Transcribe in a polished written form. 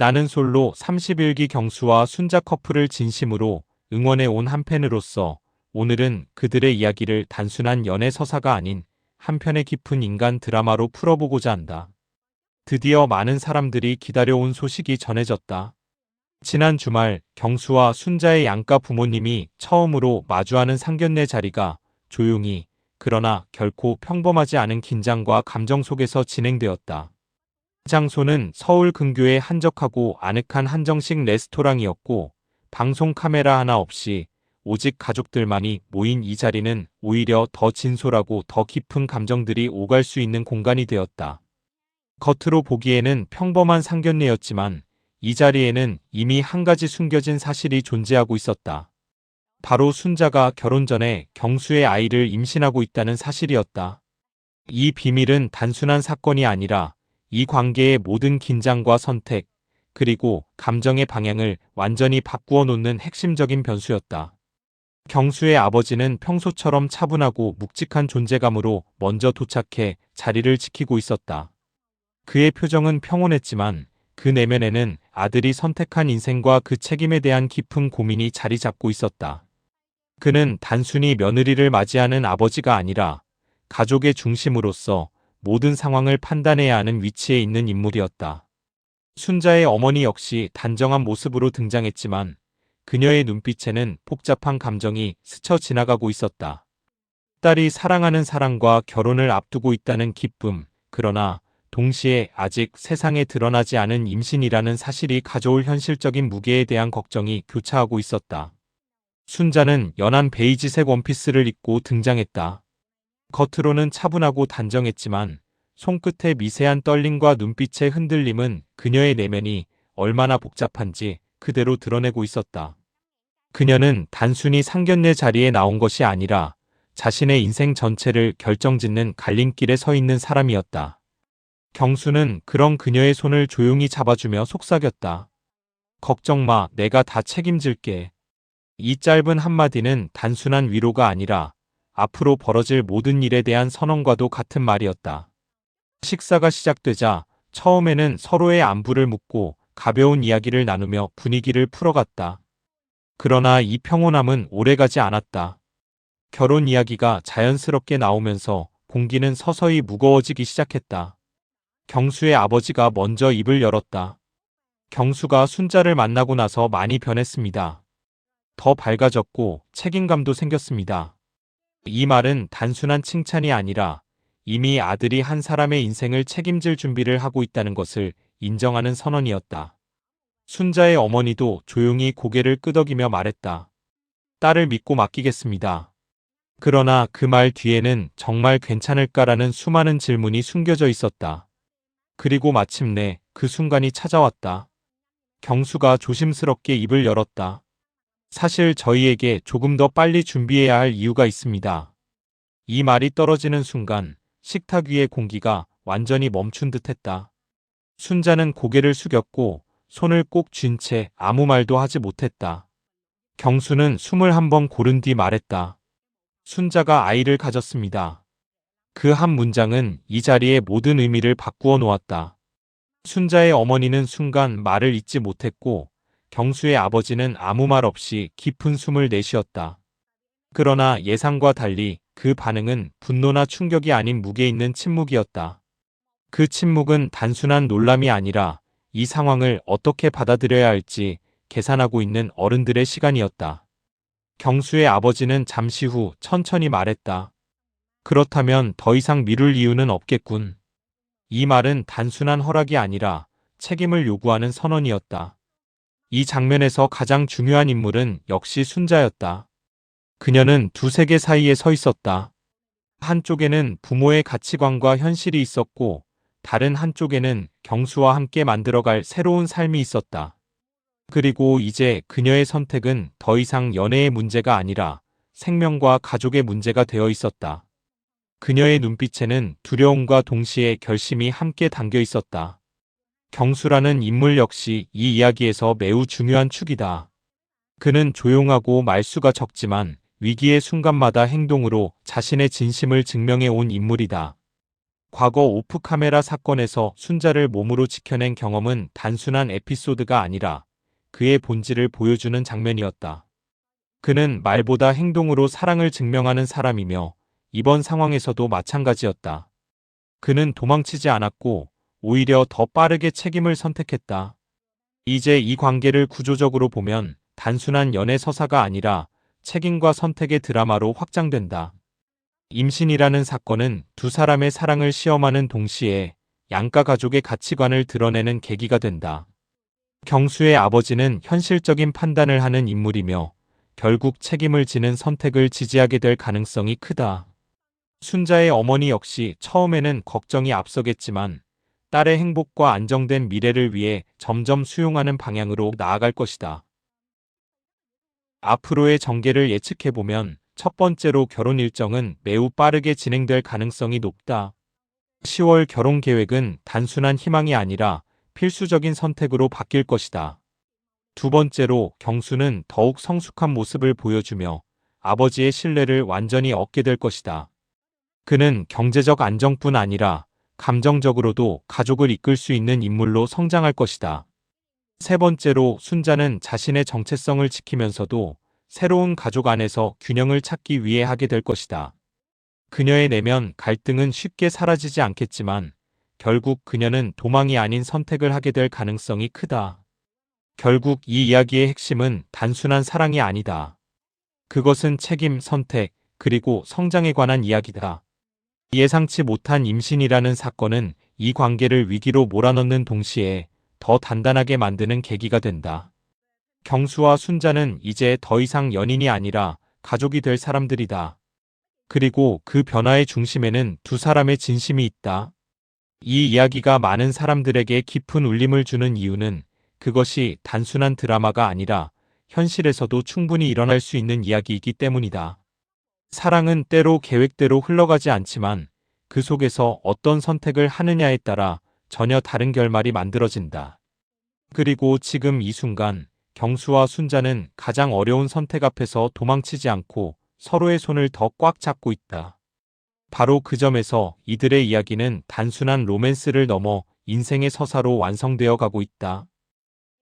나는 솔로 31기 경수와 순자 커플을 진심으로 응원해 온 한 팬으로서 오늘은 그들의 이야기를 단순한 연애 서사가 아닌 한편의 깊은 인간 드라마로 풀어보고자 한다. 드디어 많은 사람들이 기다려온 소식이 전해졌다. 지난 주말 경수와 순자의 양가 부모님이 처음으로 마주하는 상견례 자리가 조용히, 그러나 결코 평범하지 않은 긴장과 감정 속에서 진행되었다. 장소는 서울 근교의 한적하고 아늑한 한정식 레스토랑이었고, 방송 카메라 하나 없이 오직 가족들만이 모인 이 자리는 오히려 더 진솔하고 더 깊은 감정들이 오갈 수 있는 공간이 되었다. 겉으로 보기에는 평범한 상견례였지만 이 자리에는 이미 한 가지 숨겨진 사실이 존재하고 있었다. 바로 순자가 결혼 전에 경수의 아이를 임신하고 있다는 사실이었다. 이 비밀은 단순한 사건이 아니라 이 관계의 모든 긴장과 선택, 그리고 감정의 방향을 완전히 바꾸어 놓는 핵심적인 변수였다. 경수의 아버지는 평소처럼 차분하고 묵직한 존재감으로 먼저 도착해 자리를 지키고 있었다. 그의 표정은 평온했지만 그 내면에는 아들이 선택한 인생과 그 책임에 대한 깊은 고민이 자리 잡고 있었다. 그는 단순히 며느리를 맞이하는 아버지가 아니라 가족의 중심으로서 모든 상황을 판단해야 하는 위치에 있는 인물이었다. 순자의 어머니 역시 단정한 모습으로 등장했지만 그녀의 눈빛에는 복잡한 감정이 스쳐 지나가고 있었다. 딸이 사랑하는 사람과 결혼을 앞두고 있다는 기쁨, 그러나 동시에 아직 세상에 드러나지 않은 임신이라는 사실이 가져올 현실적인 무게에 대한 걱정이 교차하고 있었다. 순자는 연한 베이지색 원피스를 입고 등장했다. 겉으로는 차분하고 단정했지만 손끝의 미세한 떨림과 눈빛의 흔들림은 그녀의 내면이 얼마나 복잡한지 그대로 드러내고 있었다. 그녀는 단순히 상견례 자리에 나온 것이 아니라 자신의 인생 전체를 결정짓는 갈림길에 서 있는 사람이었다. 경수는 그런 그녀의 손을 조용히 잡아주며 속삭였다. 걱정 마, 내가 다 책임질게. 이 짧은 한마디는 단순한 위로가 아니라 앞으로 벌어질 모든 일에 대한 선언과도 같은 말이었다. 식사가 시작되자 처음에는 서로의 안부를 묻고 가벼운 이야기를 나누며 분위기를 풀어갔다. 그러나 이 평온함은 오래가지 않았다. 결혼 이야기가 자연스럽게 나오면서 공기는 서서히 무거워지기 시작했다. 경수의 아버지가 먼저 입을 열었다. 경수가 순자를 만나고 나서 많이 변했습니다. 더 밝아졌고 책임감도 생겼습니다. 이 말은 단순한 칭찬이 아니라 이미 아들이 한 사람의 인생을 책임질 준비를 하고 있다는 것을 인정하는 선언이었다. 순자의 어머니도 조용히 고개를 끄덕이며 말했다. 딸을 믿고 맡기겠습니다. 그러나 그 말 뒤에는 정말 괜찮을까라는 수많은 질문이 숨겨져 있었다. 그리고 마침내 그 순간이 찾아왔다. 경수가 조심스럽게 입을 열었다. 사실 저희에게 조금 더 빨리 준비해야 할 이유가 있습니다. 이 말이 떨어지는 순간 식탁 위의 공기가 완전히 멈춘 듯했다. 순자는 고개를 숙였고 손을 꼭 쥔 채 아무 말도 하지 못했다. 경수는 숨을 한 번 고른 뒤 말했다. 순자가 아이를 가졌습니다. 그 한 문장은 이 자리의 모든 의미를 바꾸어 놓았다. 순자의 어머니는 순간 말을 잇지 못했고 경수의 아버지는 아무 말 없이 깊은 숨을 내쉬었다. 그러나 예상과 달리 그 반응은 분노나 충격이 아닌 무게 있는 침묵이었다. 그 침묵은 단순한 놀람이 아니라 이 상황을 어떻게 받아들여야 할지 계산하고 있는 어른들의 시간이었다. 경수의 아버지는 잠시 후 천천히 말했다. 그렇다면 더 이상 미룰 이유는 없겠군. 이 말은 단순한 허락이 아니라 책임을 요구하는 선언이었다. 이 장면에서 가장 중요한 인물은 역시 순자였다. 그녀는 두 세계 사이에 서 있었다. 한쪽에는 부모의 가치관과 현실이 있었고 다른 한쪽에는 경수와 함께 만들어갈 새로운 삶이 있었다. 그리고 이제 그녀의 선택은 더 이상 연애의 문제가 아니라 생명과 가족의 문제가 되어 있었다. 그녀의 눈빛에는 두려움과 동시에 결심이 함께 담겨 있었다. 경수라는 인물 역시 이 이야기에서 매우 중요한 축이다. 그는 조용하고 말수가 적지만 위기의 순간마다 행동으로 자신의 진심을 증명해 온 인물이다. 과거 오프카메라 사건에서 순자를 몸으로 지켜낸 경험은 단순한 에피소드가 아니라 그의 본질을 보여주는 장면이었다. 그는 말보다 행동으로 사랑을 증명하는 사람이며 이번 상황에서도 마찬가지였다. 그는 도망치지 않았고 오히려 더 빠르게 책임을 선택했다. 이제 이 관계를 구조적으로 보면 단순한 연애 서사가 아니라 책임과 선택의 드라마로 확장된다. 임신이라는 사건은 두 사람의 사랑을 시험하는 동시에 양가 가족의 가치관을 드러내는 계기가 된다. 경수의 아버지는 현실적인 판단을 하는 인물이며 결국 책임을 지는 선택을 지지하게 될 가능성이 크다. 순자의 어머니 역시 처음에는 걱정이 앞서겠지만 딸의 행복과 안정된 미래를 위해 점점 수용하는 방향으로 나아갈 것이다. 앞으로의 전개를 예측해보면 첫 번째로 결혼 일정은 매우 빠르게 진행될 가능성이 높다. 10월 결혼 계획은 단순한 희망이 아니라 필수적인 선택으로 바뀔 것이다. 두 번째로 경수는 더욱 성숙한 모습을 보여주며 아버지의 신뢰를 완전히 얻게 될 것이다. 그는 경제적 안정뿐 아니라 감정적으로도 가족을 이끌 수 있는 인물로 성장할 것이다. 세 번째로 순자는 자신의 정체성을 지키면서도 새로운 가족 안에서 균형을 찾기 위해 하게 될 것이다. 그녀의 내면 갈등은 쉽게 사라지지 않겠지만 결국 그녀는 도망이 아닌 선택을 하게 될 가능성이 크다. 결국 이 이야기의 핵심은 단순한 사랑이 아니다. 그것은 책임, 선택, 그리고 성장에 관한 이야기다. 예상치 못한 임신이라는 사건은 이 관계를 위기로 몰아넣는 동시에 더 단단하게 만드는 계기가 된다. 경수와 순자는 이제 더 이상 연인이 아니라 가족이 될 사람들이다. 그리고 그 변화의 중심에는 두 사람의 진심이 있다. 이 이야기가 많은 사람들에게 깊은 울림을 주는 이유는 그것이 단순한 드라마가 아니라 현실에서도 충분히 일어날 수 있는 이야기이기 때문이다. 사랑은 때로 계획대로 흘러가지 않지만 그 속에서 어떤 선택을 하느냐에 따라 전혀 다른 결말이 만들어진다. 그리고 지금 이 순간 경수와 순자는 가장 어려운 선택 앞에서 도망치지 않고 서로의 손을 더 꽉 잡고 있다. 바로 그 점에서 이들의 이야기는 단순한 로맨스를 넘어 인생의 서사로 완성되어 가고 있다.